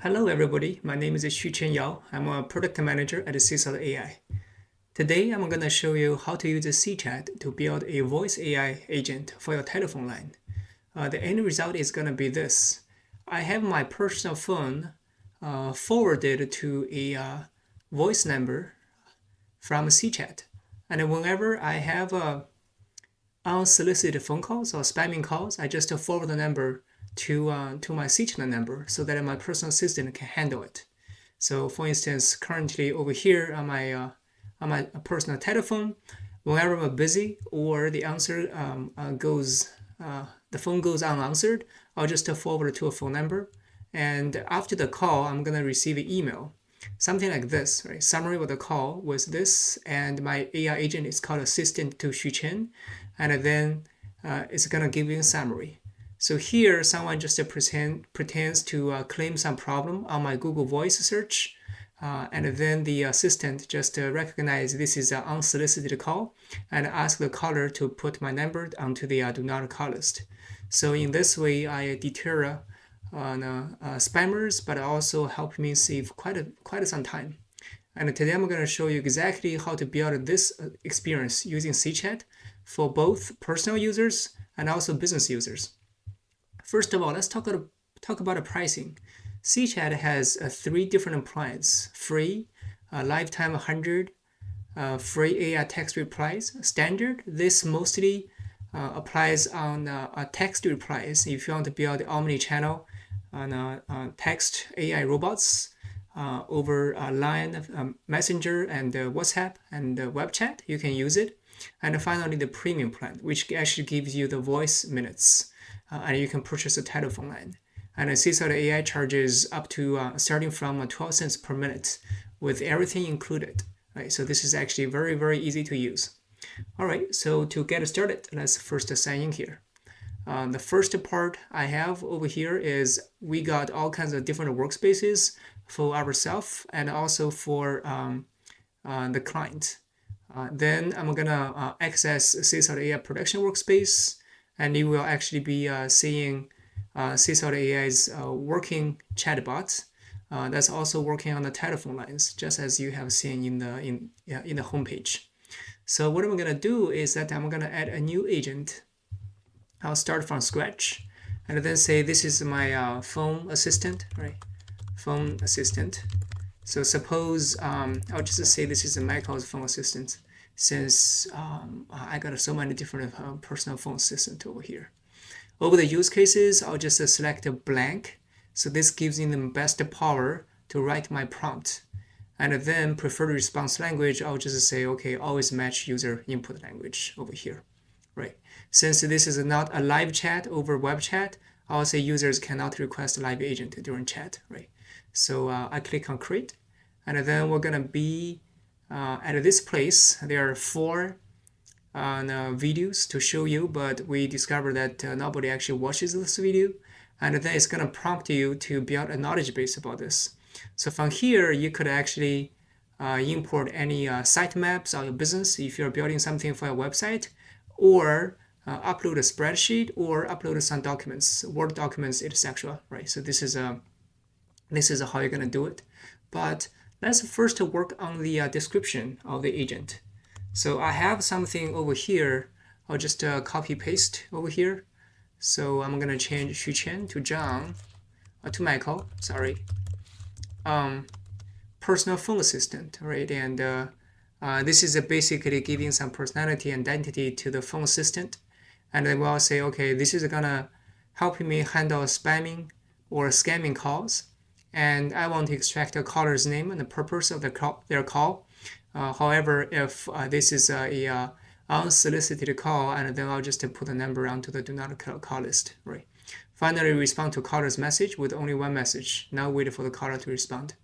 Hello everybody, my name is Xuchen Yao. I'm a product manager at SeaChat AI. Today I'm going to show you how to use SeaChat to build a voice AI agent for your telephone line. The end result is going to be this. I have my personal phone forwarded to a voice number from SeaChat. And whenever I have unsolicited phone calls or spamming calls, I just forward the number to my SeaChat number so that my personal assistant can handle it. So, for instance, currently over here on my personal telephone, whenever I'm busy or the phone goes unanswered, I'll just forward it to a phone number, and after the call, I'm gonna receive an email, something like this, right? Summary of the call was this, and my AI agent is called Assistant to Xuchen, and then it's gonna give you a summary. So here, someone just pretends to claim some problem on my Google Voice search, and then the assistant just recognize this is an unsolicited call and ask the caller to put my number onto the do not call list. So in this way, I deter spammers, but also help me save quite some time. And today I'm going to show you exactly how to build this experience using SeaChat for both personal users and also business users. First of all, let's talk about the pricing. SeaChat has 3 different plans: free, lifetime 100, free AI text replies, standard. This mostly applies on text replies if you want to build omni-channel text AI robots over line, messenger, and WhatsApp and web chat. You can use it. And finally, the premium plan, which actually gives you the voice minutes, and you can purchase a telephone line. And SeaChat AI charges up to starting from 12 cents per minute with everything included. Right, so this is actually very, very easy to use. All right, so to get started, let's first sign in here. The first part I have over here is we got all kinds of different workspaces for ourselves and also for the client. Then I'm gonna access SeaChat AI production workspace, and you will actually be seeing SeaChat AI's working chatbot that's also working on the telephone lines, just as you have seen in the homepage. So what I'm gonna do is that I'm gonna add a new agent. I'll start from scratch, and then say this is my phone assistant, right? Phone assistant. So suppose I'll just say this is Michael's phone assistant, since I got so many different personal phone assistant over here. Over the use cases, I'll just select a blank. So this gives me the best power to write my prompt. And then preferred response language, I'll just say, okay, always match user input language over here, right? Since this is not a live chat over web chat, I'll say users cannot request a live agent during chat, right? So I click on create, and then we're gonna be at this place. There are 4 videos to show you, but we discovered that nobody actually watches this video, and then it's gonna prompt you to build a knowledge base about this. So from here, you could actually import any site maps on your business if you're building something for a website, or upload a spreadsheet, or upload some documents, Word documents, etc. Right? So this is how you're gonna do it. But let's first work on the description of the agent. So I have something over here. I'll just copy paste over here. So I'm gonna change Xuchen to John, to Michael. Sorry. Personal phone assistant, right? And this is basically giving some personality and identity to the phone assistant. And then we'll say, okay, this is gonna help me handle spamming or scamming calls. And I want to extract the caller's name and the purpose of their call. However, if this is a unsolicited call, and then I'll just put the number onto the do not call list, right? Finally, respond to caller's message with only one message. Now wait for the caller to respond.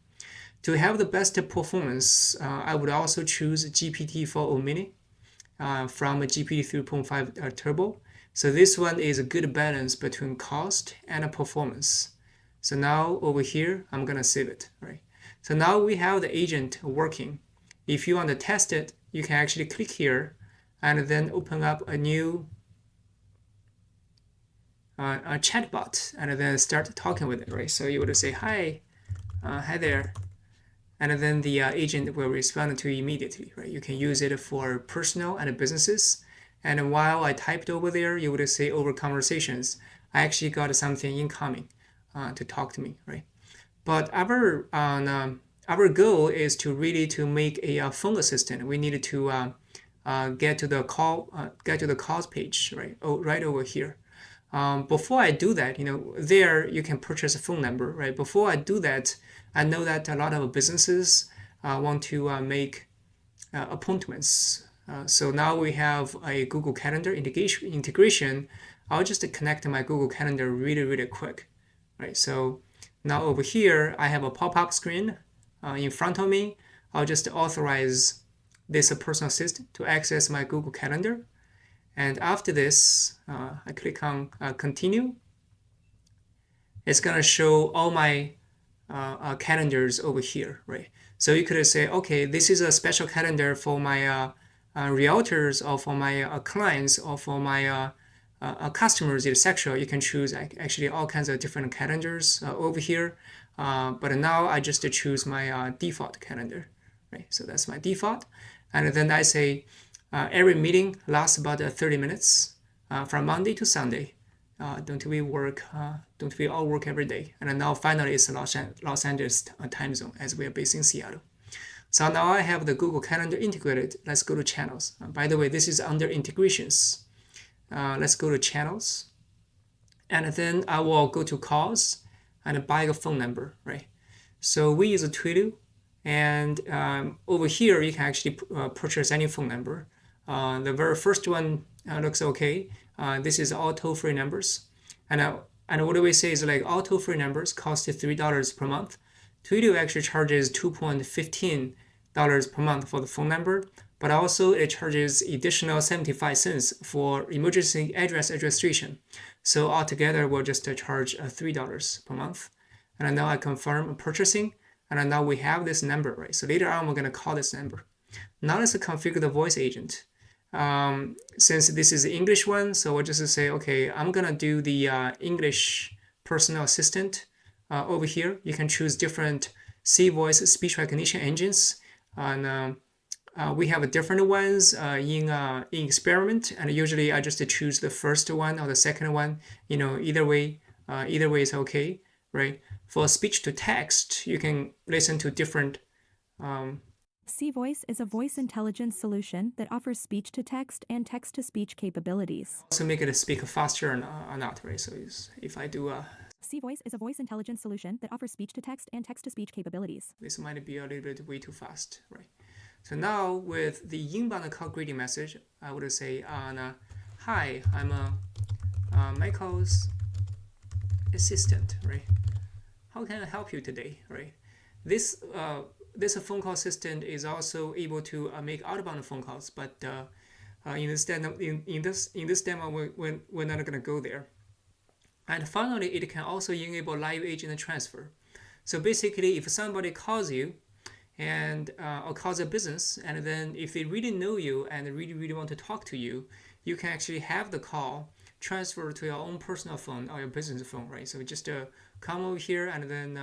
To have the best performance, I would also choose GPT-4o Mini from GPT 3.5 Turbo. So this one is a good balance between cost and performance. So now over here, I'm gonna save it, right? So now we have the agent working. If you want to test it, you can actually click here and then open up a new a chatbot and then start talking with it, right? So you would say, hi, hi there. And then the agent will respond to you immediately, right? You can use it for personal and businesses. And while I typed over there, you would say over conversations, I actually got something incoming to talk to me, right? But our goal is to really to make a phone assistant. We needed to get to the calls page, right? Oh, right over here. Before I do that, there you can purchase a phone number, right? Before I do that, I know that a lot of businesses want to make appointments. So now we have a Google Calendar integration. I'll just connect my Google Calendar really, really quick, right? So now over here, I have a pop-up screen in front of me. I'll just authorize this personal assistant to access my Google Calendar. And after this, I click on continue. It's gonna show all my calendars over here, right? So you could say, okay, this is a special calendar for my realtors or for my clients or for my customers, etc. You can choose actually all kinds of different calendars over here. But now I just choose my default calendar, right? So that's my default. And then I say every meeting lasts about 30 minutes from Monday to Sunday. Don't we work? Don't we all work every day? And now finally it's Los Angeles time zone as we are based in Seattle. So now I have the Google Calendar integrated. Let's go to channels. By the way, this is under integrations. Let's go to channels. And then I will go to calls and buy a phone number, right? So we use a Twilio. And over here, you can actually purchase any phone number. The very first one looks okay. This is all toll-free numbers. And what do we say is like all toll-free numbers cost $3 per month. Twilio actually charges $2.15 per month for the phone number, but also it charges additional 75 cents for emergency address registration. So altogether, we'll just charge $3 per month. And now I confirm purchasing, and now we have this number, right? So later on, we're going to call this number. Now let's configure the voice agent. Since this is the English one, so we'll just say, okay, I'm gonna do the English personal assistant over here. You can choose different C voice speech recognition engines, and we have different ones in experiment. And usually, I just choose the first one or the second one. Either way is okay, right? For speech to text, you can listen to different. C-Voice is a voice intelligence solution that offers speech-to-text and text-to-speech capabilities. Also make it speak faster or not, right? So if I do C-Voice is a voice intelligence solution that offers speech-to-text and text-to-speech capabilities. This might be a little bit way too fast, right? So now with the inbound call greeting message, I would say, hi, I'm Michael's assistant, right? How can I help you today, right? This phone call assistant is also able to make outbound phone calls, but in this demo, we're not gonna go there. And finally, it can also enable live agent transfer. So basically, if somebody calls you and or calls a business, and then if they really know you and really want to talk to you, you can actually have the call transfer to your own personal phone or your business phone, right? So just come over here and then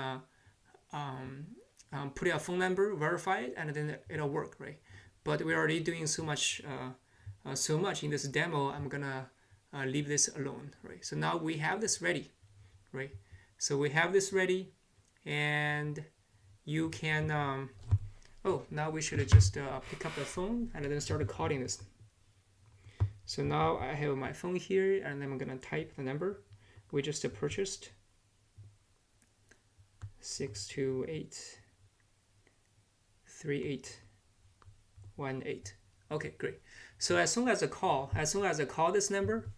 put your phone number, verify it, and then it'll work, right? But we're already doing so much in this demo. I'm gonna leave this alone, right? So now we have this ready, right? So we have this ready, and you can. Now we should just pick up the phone and then start calling this. So now I have my phone here, and then I'm gonna type the number we just purchased. 628-3818. Okay, great. So as soon as I call this number,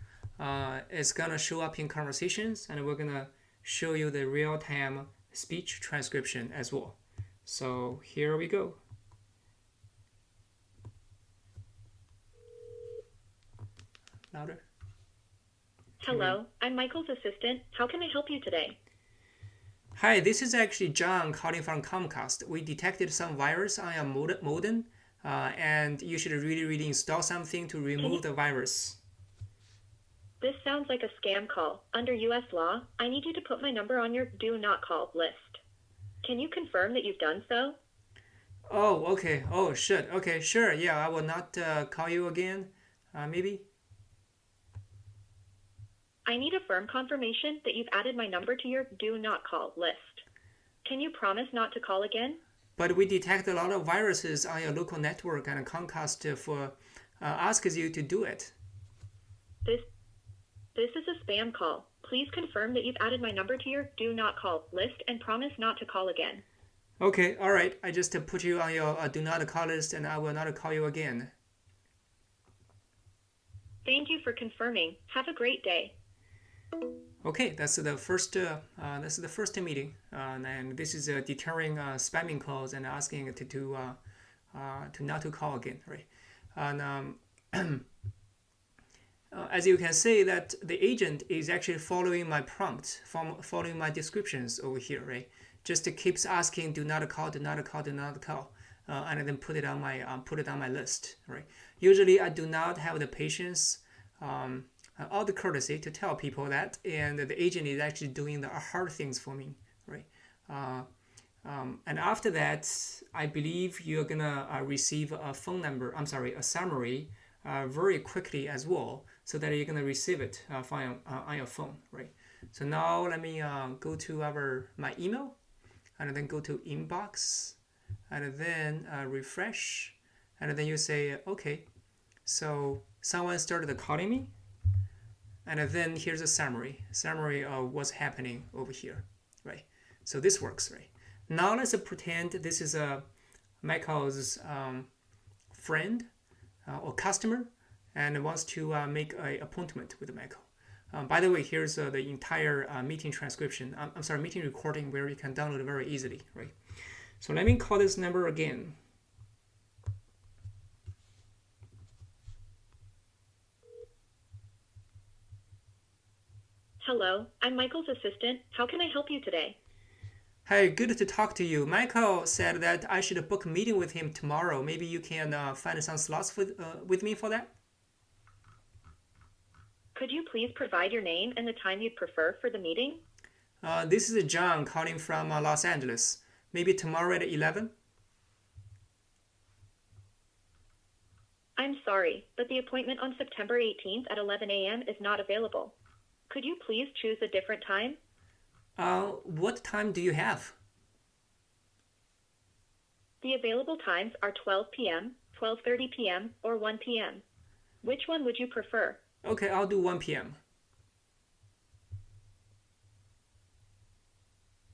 it's gonna show up in conversations, and we're gonna show you the real-time speech transcription as well. So here we go. Louder. Hello, I'm Michael's assistant. How can I help you today? Hi, this is actually John calling from Comcast. We detected some virus on your modem, and you should really install something to remove the virus. This sounds like a scam call. Under U.S. law, I need you to put my number on your do not call list. Can you confirm that you've done so? Oh, okay. Oh, shit. Okay, sure. Yeah, I will not call you again. Maybe. I need a firm confirmation that you've added my number to your do not call list. Can you promise not to call again? But we detect a lot of viruses on your local network, and Comcast for asks you to do it. This is a spam call. Please confirm that you've added my number to your do not call list and promise not to call again. Okay, all right. I just put you on your do not call list, and I will not call you again. Thank you for confirming. Have a great day. Okay, that's the first. That's the first meeting, and this is deterring spamming calls and asking it to not to call again, right? And as you can see, that the agent is actually following my prompt, following my descriptions over here, right? Just keeps asking, do not call, do not call, do not call, and then put it on my list, right? Usually, I do not have the patience. All the courtesy to tell people that, and the agent is actually doing the hard things for me, right? And after that, I believe you're gonna receive a phone number. I'm sorry, a summary very quickly as well, so that you're gonna receive it on your phone, right? So now let me go to my email, and then go to inbox, and then refresh, and then you say okay. So someone started calling me. And then here's a summary of what's happening over here, right? So this works, right? Now let's pretend this is Michael's friend or customer and wants to make an appointment with Michael. By the way, here's the entire meeting transcription. I'm sorry, meeting recording where you can download it very easily, right? So let me call this number again. Hello, I'm Michael's assistant. How can I help you today? Hey, good to talk to you. Michael said that I should book a meeting with him tomorrow. Maybe you can find some slots with me for that? Could you please provide your name and the time you'd prefer for the meeting? This is John calling from Los Angeles. Maybe tomorrow at 11? I'm sorry, but the appointment on September 18th at 11 a.m. is not available. Could you please choose a different time? What time do you have? The available times are 12 p.m., 12:30 p.m., or 1 p.m. Which one would you prefer? Okay, I'll do 1 p.m.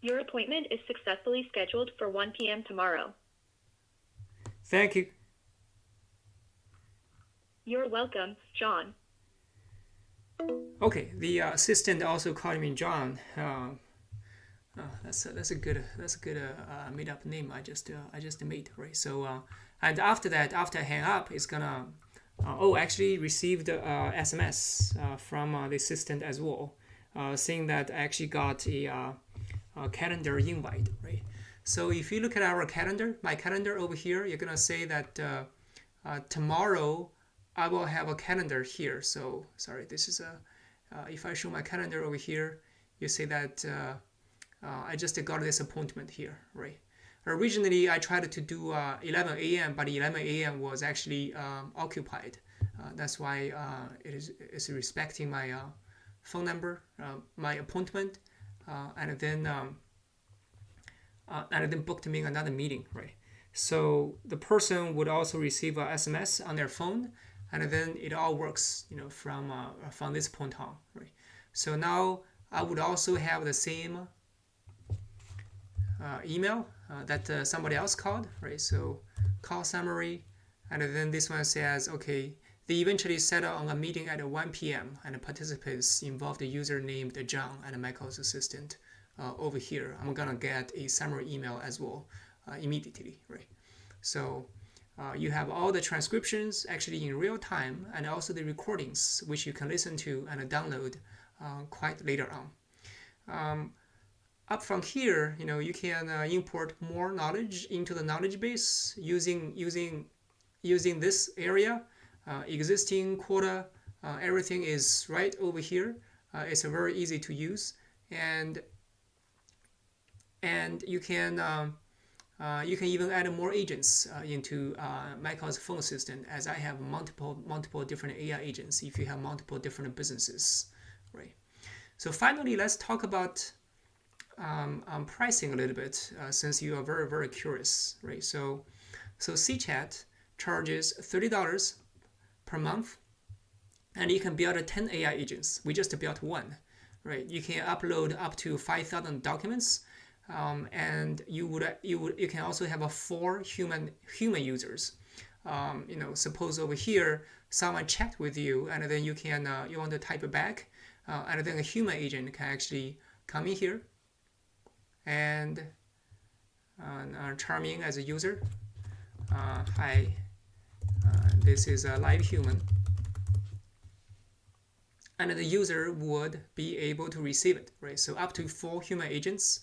Your appointment is successfully scheduled for 1 p.m. tomorrow. Thank you. You're welcome, John. Okay, the assistant also called me John. That's a good made up name I just made, right? So and after that, after I hang up, it's gonna actually received SMS from the assistant as well, saying that I actually got a calendar invite, right? So if you look at our calendar, my calendar over here, you're gonna say that tomorrow I will have a calendar here. So sorry, this is if I show my calendar over here, you say that I just got this appointment here, right? Originally, I tried to do 11 a.m., but 11 a.m. was actually occupied. That's why it's respecting my phone number, my appointment, and then booked me another meeting, right? So the person would also receive a SMS on their phone, and then it all works, from this point on, right? So now I would also have the same email that somebody else called, right? So call summary, and then this one says, okay, they eventually settle on a meeting at 1 p.m. and the participants involved a user named John and Michael's assistant over here. I'm gonna get a summary email as well immediately, right? So you have all the transcriptions actually in real time, and also the recordings which you can listen to and download quite later on. Up from here, you can import more knowledge into the knowledge base using this area. Existing quota, everything is right over here. It's very easy to use, and and you can even add more agents into Microsoft phone assistant, as I have multiple different AI agents if you have multiple different businesses, right? So finally, let's talk about pricing a little bit, since you are very curious, right? So SeaChat charges $30 per month, and you can build 10 AI agents. We just built one, right? You can upload up to 5,000 documents, and you can also have 4 human users. Suppose over here someone chat with you, and then you want to type it back, and then a human agent can actually come in here and Charming as a user. Hi, this is a live human, and the user would be able to receive it, right? So up to 4 human agents.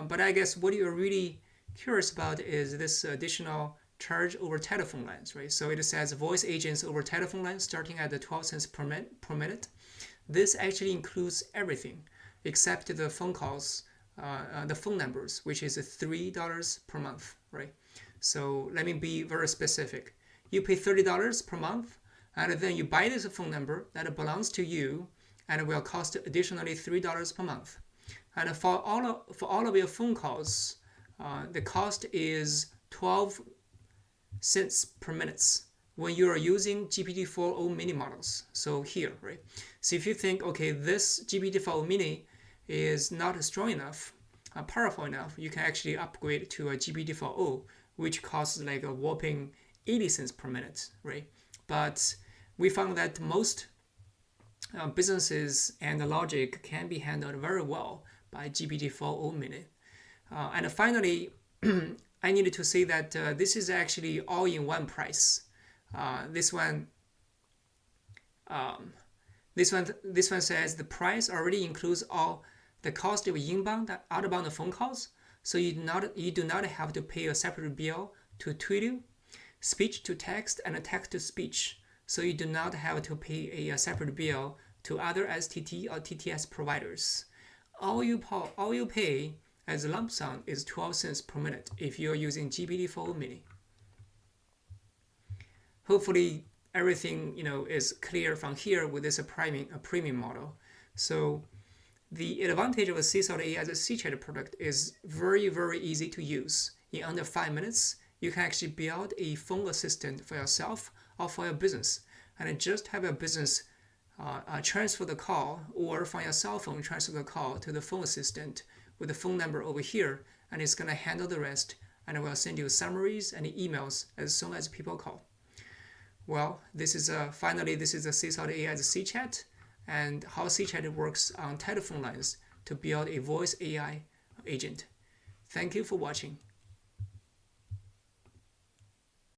But I guess what you're really curious about is this additional charge over telephone lines, right? So it says voice agents over telephone lines starting at the 12 cents per minute. This actually includes everything except the phone calls, the phone numbers, which is $3 per month, right? So let me be very specific. You pay $30 per month, and then you buy this phone number that belongs to you, and it will cost additionally $3 per month. And for all of your phone calls, the cost is 12 cents per minute when you are using GPT-4o mini models. So here, right? So if you think, okay, this GPT-4o mini is not strong enough, powerful enough, you can actually upgrade to a GPT-4o, which costs like a whopping 80 cents per minute, right? But we found that most businesses and the logic can be handled very well by GPT-4o mini. And finally, I needed to say that this is actually all-in-one price. This one says the price already includes all the cost of inbound and outbound phone calls, so you do not have to pay a separate bill to Twilio, speech to text, and text to speech. So you do not have to pay a separate bill to other STT or TTS providers. All you pay as a lump sum is 12 cents per minute if you're using GPT-4o mini. Hopefully everything is clear from here with this premium model. So the advantage of a SeaChat AI as a SeaChat product is very easy to use. In under 5 minutes, you can actually build a phone assistant for yourself or for your business, and just have your business transfer the call, or from your cell phone transfer the call to the phone assistant with the phone number over here, and it's going to handle the rest, and it will send you summaries and emails as soon as people call. Well, this is finally this is a SeaChat AI as a SeaChat, and how SeaChat works on telephone lines to build a voice AI agent. Thank you for watching.